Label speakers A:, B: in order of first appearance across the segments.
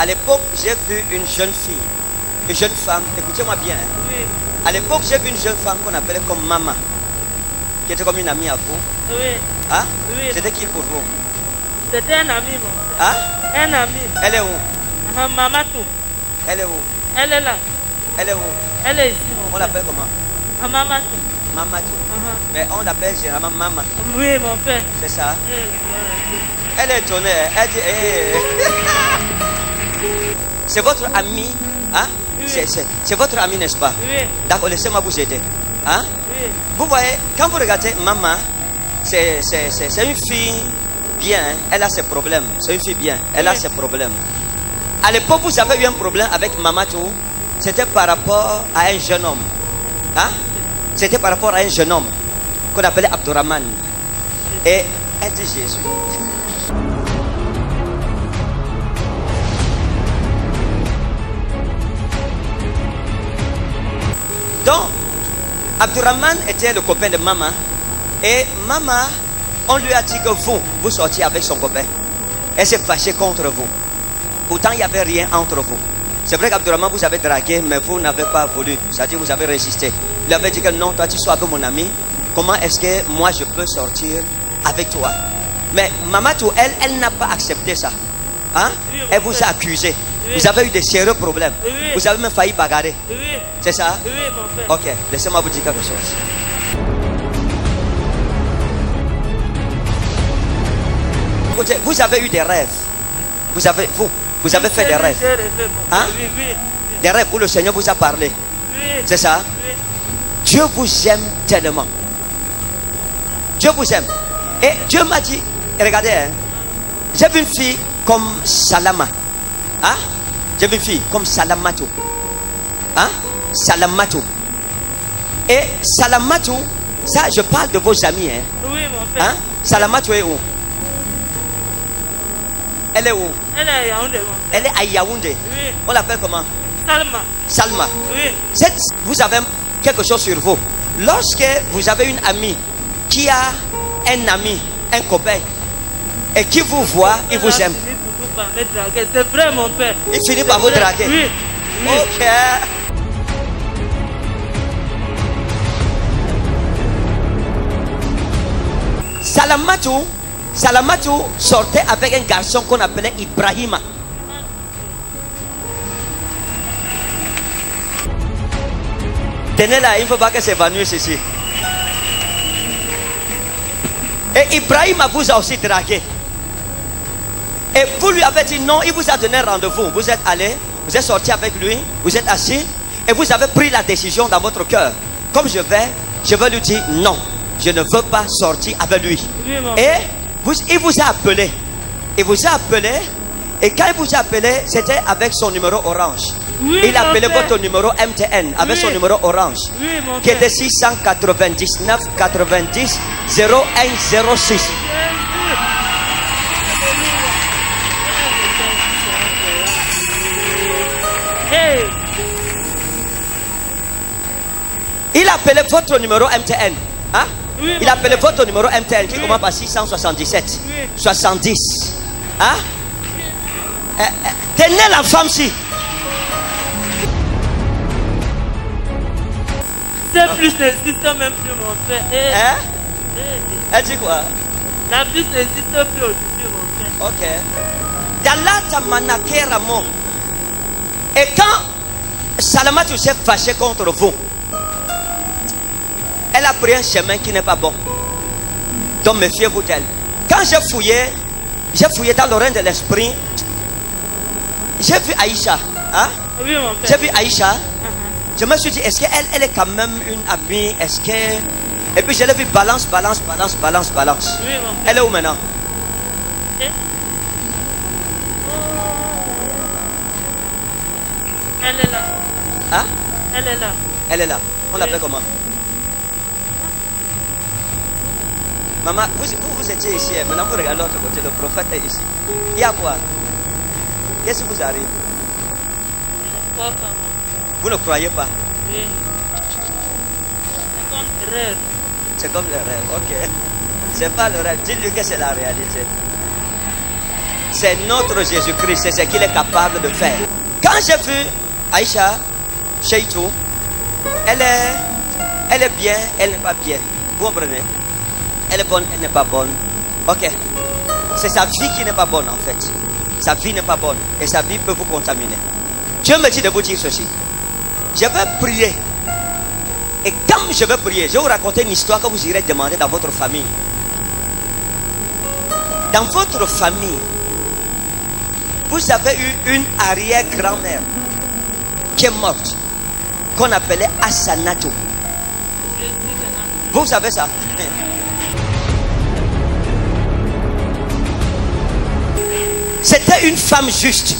A: À l'époque, j'ai vu une jeune fille, une jeune femme, écoutez-moi bien.
B: Oui.
A: À l'époque, j'ai vu une jeune femme qu'on appelait comme maman, qui était comme une amie à vous.
B: Oui.
A: Hein?
B: Oui.
A: C'était qui pour vous?
B: C'était un ami, mon frère.
A: Hein?
B: Un ami.
A: Elle est où?
B: Mamatou.
A: Elle est où?
B: Elle est là.
A: Elle est où?
B: Elle est ici, mon
A: On
B: frère.
A: l'appelle comment?
B: Mamatou.
A: Mamatou. Mais on l'appelle généralement maman.
B: Oui, mon père.
A: C'est ça?
B: Oui.
A: Elle est étonnée. Elle dit, c'est votre ami, hein?
B: Oui.
A: C'est votre ami, n'est-ce pas?
B: Oui.
A: D'accord, laissez-moi vous aider. Hein?
B: Oui.
A: Vous voyez, quand vous regardez maman, c'est une fille bien, hein? Elle a ses problèmes. C'est une fille bien, elle a ses problèmes. À l'époque, vous avez eu un problème avec Mamatou, c'était par rapport à un jeune homme. Hein? C'était par rapport à un jeune homme qu'on appelait Abdourahman. Et elle dit Jésus. Donc, Abdourahman était le copain de maman. Et maman, on lui a dit que vous sortiez avec son copain. Elle s'est fâchée contre vous. Pourtant, il n'y avait rien entre vous. C'est vrai qu'Abdourahman vous avez dragué, mais vous n'avez pas voulu. C'est-à-dire vous avez résisté. Il avait dit que non, toi tu sois avec mon ami. Comment est-ce que moi je peux sortir avec toi? Mais Mamatou, elle n'a pas accepté ça. Hein? Elle vous a accusé. Vous avez eu des sérieux problèmes. Vous avez même failli bagarrer. C'est ça?
B: Oui, mon père.
A: Ok, laissez-moi vous dire quelque chose. Écoutez, vous avez eu des rêves. Vous avez fait des rêves. Hein? Des rêves où le Seigneur vous a parlé. C'est ça? Dieu vous aime tellement. Dieu vous aime. Et Dieu m'a dit, regardez, hein, j'ai vu une fille comme Salama. Hein? J'ai vu une fille comme Salamatou. Hein? Salamatou. Et Salamatou, ça je parle de vos amis. Hein?
B: Oui, mon père.
A: Hein? Salamatou est où? Elle est où?
B: Elle est à Yaoundé, mon père.
A: Elle est à Yaoundé.
B: Oui.
A: On l'appelle comment?
B: Salma.
A: Salma.
B: Oui.
A: Vous avez quelque chose sur vous. Lorsque vous avez une amie qui a un ami, un copain, et qui vous voit, il vous aime.
B: C'est vrai, mon père.
A: Il finit par vous draguer.
B: Oui.
A: Ok. Salamatou sortait avec un garçon qu'on appelait Ibrahima. Tenez-la, il ne faut pas qu'elle s'évanouisse ici. Et Ibrahima vous a aussi dragué. Et vous lui avez dit non, il vous a donné un rendez-vous. Vous êtes allé, vous êtes sorti avec lui, vous êtes assis et vous avez pris la décision dans votre cœur. Comme je vais lui dire non, je ne veux pas sortir avec lui.
B: Oui,
A: et il vous a appelé. Il vous a appelé. Et quand il vous a appelé, c'était avec son numéro orange.
B: Oui,
A: il a appelé votre numéro MTN avec son numéro orange.
B: Oui, mon
A: qui était 699 90 0106.
B: Hey.
A: Il a appelé votre numéro MTN. Hein?
B: Oui,
A: il a appelé votre numéro MTN qui commence par 677 70. Hein? Tenez la femme-ci.
B: C'est plus n'existe même plus, mon frère.
A: Hein? Elle dit quoi?
B: La plus n'existe plus aujourd'hui, mon frère.
A: Ok. Dalata Manakeramo. Et quand Salamatou s'est fâché contre vous, elle a pris un chemin qui n'est pas bon. Donc méfiez-vous d'elle. Quand j'ai fouillé dans l'oreille de l'esprit, j'ai vu Aïcha. Hein?
B: Oui, mon père.
A: J'ai vu Aïcha. Je me suis dit, est-ce qu'elle est quand même une amie? Est-ce que... Et puis je l'ai vu balance.
B: Oui, mon père.
A: Elle est où maintenant?
B: Elle est là.
A: Hein?
B: Elle est là.
A: Elle est là. On l'appelle comment? Maman, vous étiez ici. Maintenant vous regardez l'autre côté. Le prophète est ici. Il y a quoi? Qu'est-ce qui vous arrive?
B: Je ne crois pas, maman.
A: Vous ne croyez pas?
B: Oui. C'est comme le rêve.
A: C'est comme le rêve, ok. C'est pas le rêve. Dis-lui que c'est la réalité. C'est notre Jésus-Christ, c'est ce qu'il est capable de faire. Quand j'ai vu Aïcha, Cheitou, elle est bien, elle n'est pas bien. Vous comprenez? Elle est bonne, elle n'est pas bonne. Ok. C'est sa vie qui n'est pas bonne en fait. Sa vie n'est pas bonne et sa vie peut vous contaminer. Dieu me dit de vous dire ceci. Je vais prier. Et comme je vais prier, je vais vous raconter une histoire que vous irez demander dans votre famille. Dans votre famille, vous avez eu une arrière-grand-mère qui est morte, qu'on appelait Asanato. Vous savez ça? C'était une femme juste.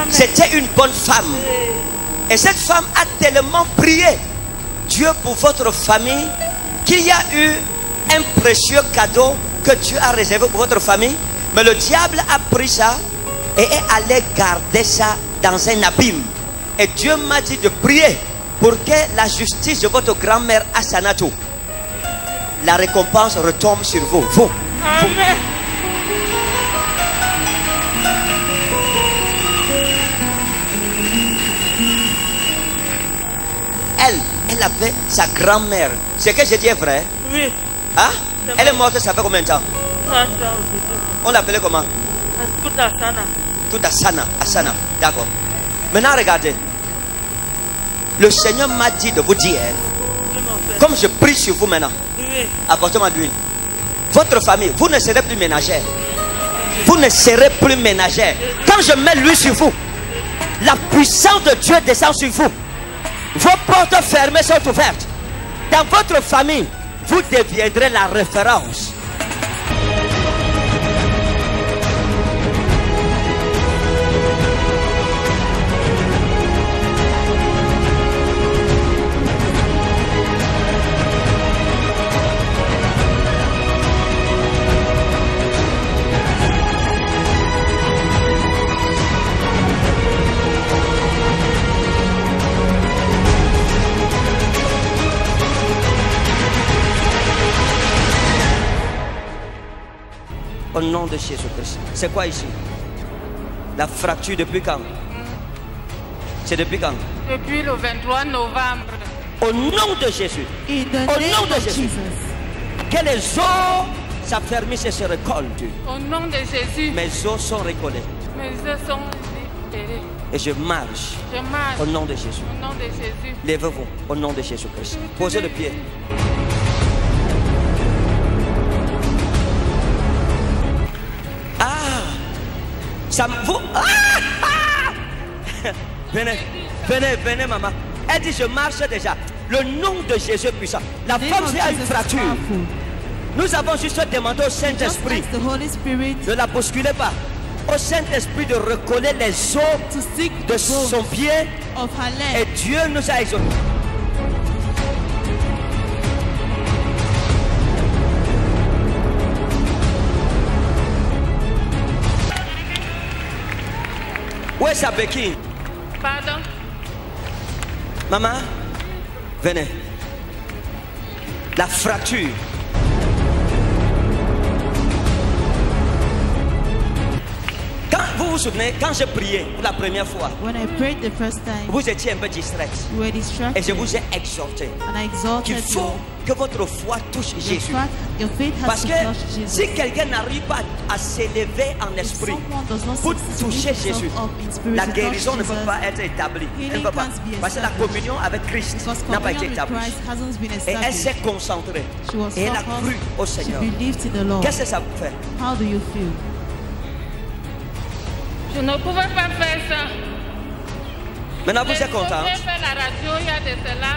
A: C'était une bonne femme. Et cette femme a tellement prié Dieu pour votre famille qu'il y a eu un précieux cadeau que Dieu a réservé pour votre famille. Mais le diable a pris ça et est allé garder ça dans un abîme. Et Dieu m'a dit de prier pour que la justice de votre grand-mère Asanato, la récompense retombe sur vous.
B: Amen.
A: Elle avait sa grand-mère. Ce que j'ai dit est vrai.
B: Oui.
A: Hein? Elle est morte, ça fait combien de temps? On l'appelait comment? Tout Asana. D'accord. Maintenant, regardez. Le Seigneur m'a dit de vous dire, comme je prie sur vous maintenant, apportez-moi de l'huile. Votre famille, vous ne serez plus ménagère. Vous ne serez plus ménagère. Quand je mets l'huile sur vous, la puissance de Dieu descend sur vous. Vos portes fermées sont ouvertes. Dans votre famille, vous deviendrez la référence. Au nom de Jésus-Christ. C'est quoi ici? La fracture depuis quand? C'est depuis quand?
B: Depuis le 23 novembre.
A: Au nom de Jésus. Au nom de Jésus. Que les os s'affermissent et se recollent.
B: Au nom de Jésus.
A: Mes os sont recollés.
B: Mes os sont libérés.
A: Et je marche.
B: Je marche.
A: Au nom de Jésus.
B: Au nom de Jésus.
A: Lèvez-vous. Au nom de Jésus-Christ. Posez le pied. Ça vous... Venez, maman. Elle dit, je marche déjà. Le nom de Jésus est puissant. La femme a une fracture. Nous avons juste demandé au Saint-Esprit. Ne la bousculez pas. Au Saint-Esprit de recoller les os de son pied. Et Dieu nous a exaucés. Où est sa béquille?
B: Pardon?
A: Maman, venez. La fracture. Quand vous vous souvenez, quand j'ai prié pour la première fois,
C: When I prayed the first time,
A: vous étiez un peu distraite.
C: you were
A: Et
C: distracted,
A: je vous ai exhorté
C: and I
A: qu'il
C: exalted
A: faut que votre foi touche Jésus.
C: your faith has
A: Parce
C: to
A: que
C: touch Jesus.
A: si quelqu'un n'arrive pas à s'élever en
C: If
A: esprit
C: someone does not
A: pour
C: successfully
A: toucher
C: lift
A: Jésus,
C: himself up in spirit
A: la
C: to touch
A: guérison ne peut
C: Jesus,
A: pas être établie. Elle ne
C: healing
A: peut pas.
C: can't be
A: Parce que la
C: established.
A: communion avec Christ
C: Because
A: n'a pas été
C: communion with
A: établie.
C: Christ hasn't been
A: Et elle s'est
C: established.
A: concentrée.
C: She was
A: Et elle a
C: focused.
A: cru au
C: She
A: Seigneur.
C: believed in the Lord.
A: Qu'est-ce que ça vous fait?
C: How do you feel?
B: Je ne pouvais pas faire ça.
A: Maintenant, vous
B: J'ai
A: êtes contente?
B: fait la radio il y a de cela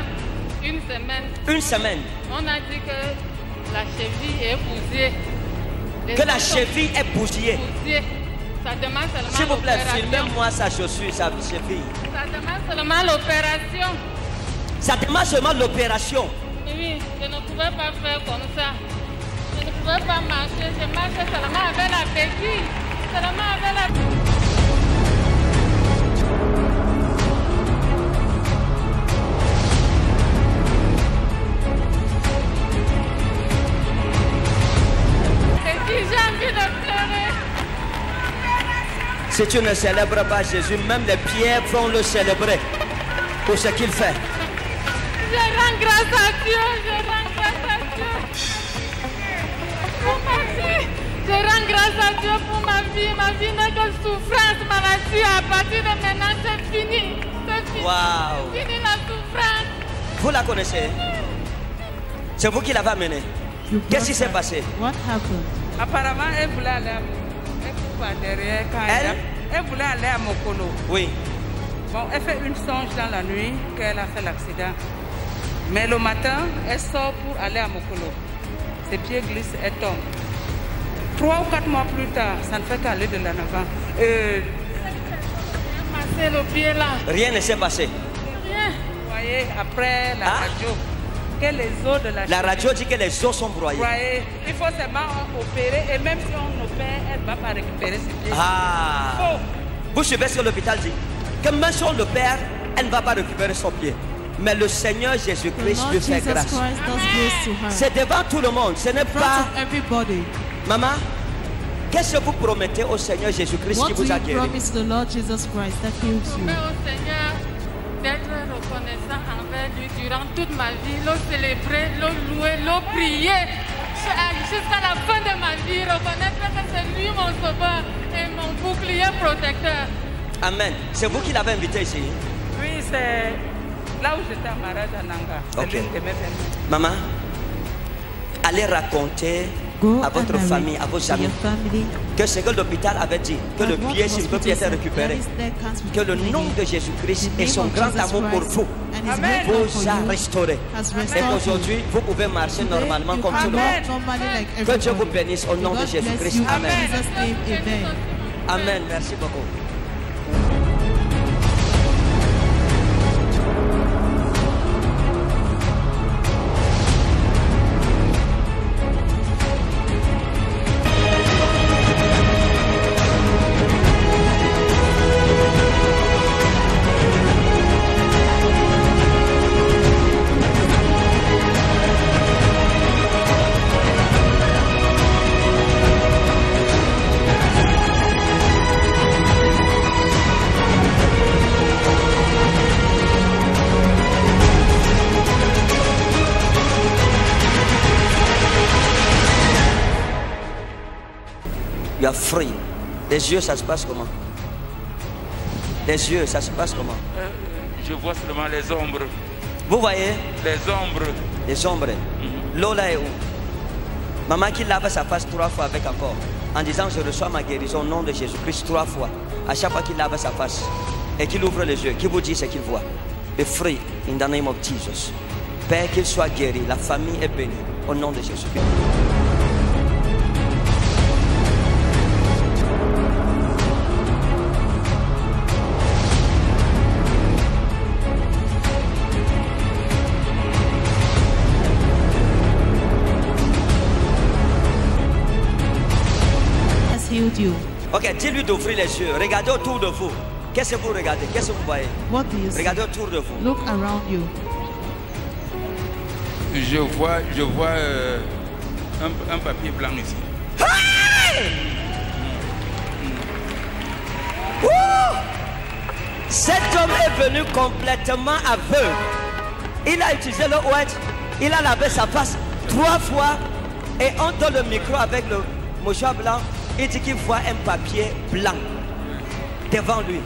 B: une semaine.
A: Une semaine.
B: On a dit que la cheville est bousillée. Les
A: Que la
B: os sont
A: cheville est bousillée.
B: bousillés. Ça demande seulement
A: S'il vous plaît,
B: l'opération.
A: filmez-moi sa chaussure, sa cheville.
B: Ça demande seulement l'opération.
A: Ça demande seulement l'opération.
B: Oui, je ne pouvais pas faire comme ça. Je ne pouvais pas marcher. Je marchais seulement avec la béquille. Seulement avec la béquille. J'ai envie de pleurer.
A: Si tu ne célèbres pas Jésus, même les pierres vont le célébrer pour ce qu'il fait.
B: Je rends grâce à Dieu, je rends grâce à Dieu. Pour ma vie, je rends grâce à Dieu pour ma vie. Ma vie n'est que souffrance, maladie. À partir de maintenant, c'est fini. C'est fini.
A: Waouh.
B: Fini la souffrance.
A: Vous la connaissez? C'est vous qui l'avez amenée. Qu'est-ce qui s'est passé?
C: What happened?
D: Apparemment, elle voulait aller à derrière quand elle voulait aller à Mokolo.
A: Oui.
D: Bon, elle fait une songe dans la nuit qu'elle a fait l'accident. Mais le matin, elle sort pour aller à Mokolo. Ses pieds glissent, elle tombe. 3 ou 4 mois plus tard, ça ne fait qu'aller de l'avant.
B: Masser le pied là.
A: Rien ne s'est passé.
B: Rien.
D: Vous voyez, après la radio, que les os de la
A: La radio dit que les os sont broyés.
D: broyés. Il faut seulement opérer et même si on opère, elle ne va pas récupérer ses pieds.
A: Ah.
D: Faux.
A: Vous savez ce que l'hôpital dit? Que même si on le perd, elle ne va pas récupérer son pied. Mais le Seigneur
C: The
A: Jésus-Christ
C: Lord
A: lui fait
C: Jesus
A: grâce.
C: Christ does grace to her.
A: C'est devant tout le monde. Ce n'est
C: In front
A: pas...
C: of everybody.
A: Maman, qu'est-ce que vous promettez au Seigneur Jésus-Christ
C: What
A: qui
C: do
A: vous a
C: you
A: guéri?
C: promise to the Lord Jesus Christ that heals you?
B: Mais au Seigneur d'être reconnaissant envers lui durant toute ma vie, le célébrer, le louer, le prier. Jusqu'à la fin de ma vie, reconnaître que c'est lui mon sauveur et mon bouclier protecteur.
A: Amen. C'est vous qui l'avez invité ici.
D: Oui, c'est là où j'étais à mariage à Nanga. C'est
A: Ok.
D: l'une de mes familles.
A: Maman, allez raconter
C: Go
A: à votre
C: and
A: famille, à vos
C: to
A: amis,
C: your family.
A: que ce que l'hôpital avait dit, que le
C: that what
A: pied s'il ne peut plus être
C: hospital said,
A: récupéré,
C: that his leg can't be
A: que le nom
C: healed.
A: de Jésus-Christ
C: The
A: et
C: name
A: son
C: of
A: grand
C: Jesus
A: amour pour
C: Christ
A: vous
C: and his
D: Amen.
C: great love
A: vous
C: for
A: a
C: you
A: restauré.
C: has
A: Et
C: restored you.
A: aujourd'hui, vous pouvez marcher
C: Today,
A: normalement
C: you
A: comme
C: can
A: tout le
C: walk
A: monde.
C: normally like
A: Que Dieu vous
C: everybody.
A: bénisse au nom de
C: God bless
A: Jésus-Christ.
C: you. In
A: Amen.
C: Jesus' name, amen.
A: Amen. Merci beaucoup. You are free. Les yeux, ça se passe comment? Les yeux, ça se passe comment?
E: Je vois seulement les ombres.
A: Vous voyez
E: Les ombres.
A: les ombres. L'eau là est où? Maman qui lave sa face 3 fois avec encore, en disant je reçois ma guérison au nom de Jésus-Christ 3 fois. À chaque fois qu'il lave sa face et qu'il ouvre les yeux, qu'il vous dit ce qu'il voit. Be free in the name of Jesus. Père, qu'il soit guéri. La famille est bénie au nom de Jésus-Christ.
C: Has healed you.
A: Ok, dis-lui d'ouvrir les yeux. Regardez autour de vous. Qu'est-ce que vous regardez? Qu'est-ce que vous voyez?
C: What do you see?
A: Regardez autour de vous.
C: Look around you.
E: Je vois un papier blanc ici.
A: Ouh! Cet homme est venu complètement aveugle. Il a utilisé le oued, il a lavé sa face 3 fois et on donne le micro avec le mouchoir blanc. Il dit qu'il voit un papier blanc devant lui.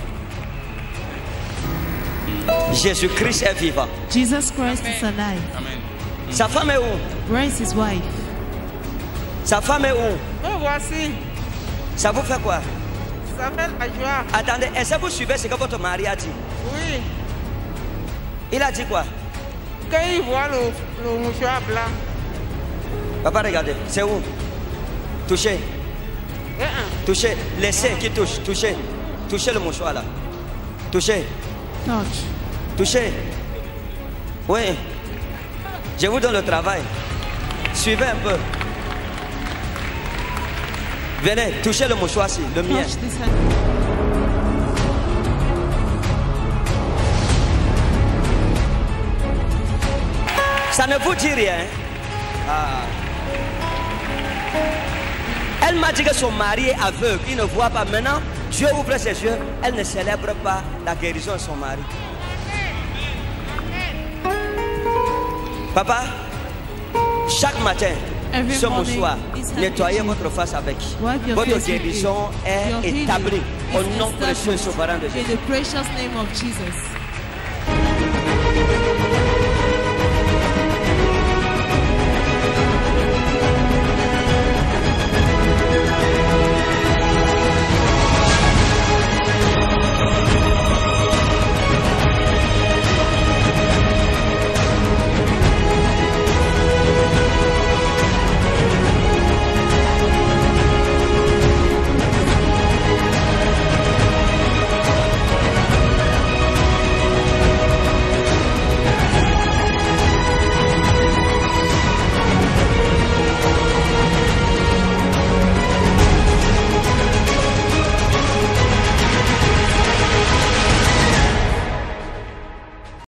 A: Jésus-Christ est vivant.
C: Jesus Christ is alive.
E: Amen.
A: Sa femme est où?
C: Where is his wife?
A: Sa femme est où?
D: Me voici.
A: Ça vous fait quoi?
D: Ça s'appelle Ajoa.
A: Attendez, est-ce que vous suivez ce que votre mari a dit?
D: Oui.
A: Il a dit quoi?
D: Quand il voit le mouchoir blanc.
A: Papa, regardez, c'est où? Touchez, touchez, laissez qui touche, touchez, touchez le mouchoir là. Touchez,
C: Touch.
A: touchez. Oui, je vous donne le travail. Suivez un peu. Venez, touchez le mouchoir-ci, le mien.
C: Touch this hand.
A: Ça ne vous dit rien. Ah. Elle m'a dit que son mari est aveugle, il ne voit pas. Maintenant, Dieu ouvre ses yeux, elle ne célèbre pas la guérison de son mari. Papa, chaque matin, ce soir, nettoyez votre face avec. Votre guérison est établie au nom précieux et souverain de Jésus.
C: In the precious name of Jesus.